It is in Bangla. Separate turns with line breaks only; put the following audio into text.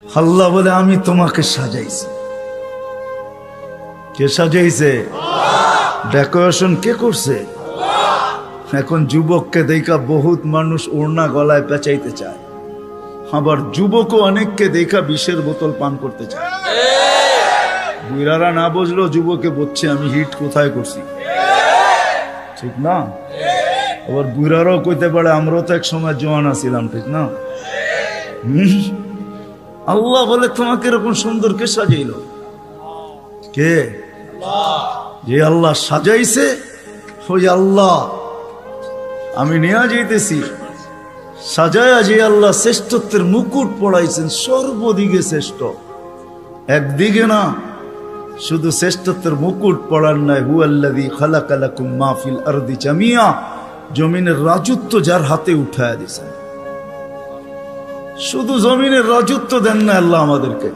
আল্লাহ বলে আমি তোমাকে সাজাইছি। কে সাজাইছে? ডেকোরেশন কে করছে? এখন যুবককে দেখা বহুত মানুষ ওড়না গলায় পেঁচাইতে চায়, আবার যুবকও অনেককে দেখা বিষের বোতল পান করতে চায়। বুড়ারা না বুঝলো যুবকে বলছে আমি হিট কোথায় করছি, ঠিক না? আবার বুড়ারাও কইতে পারে আমরাও তো এক সময় জওয়ান আছিলাম, ঠিক না? আল্লাহ বলে তোমাকে এরকম সুন্দর কে সাজাইল? কে? যে আল্লাহ সাজাইছে ওই আল্লাহ আমি নিয়ে যাইতেছি। সাজায়া যে আল্লাহ শ্রেষ্ঠত্বের মুকুট পড়াইছেন, সর্বদিকে শ্রেষ্ঠ, একদিকে না, শুধু শ্রেষ্ঠত্বের মুকুট পড়ার নাই, হুয়াল্লাযী খালাকা লাকুম মা ফিল আরদি জামিয়া, জমিনের রাজত্ব যার হাতে উঠায়া দিয়েছেন। শুধু জমিনের রাজত্ব দেন না আল্লাহ আমাদেরকে,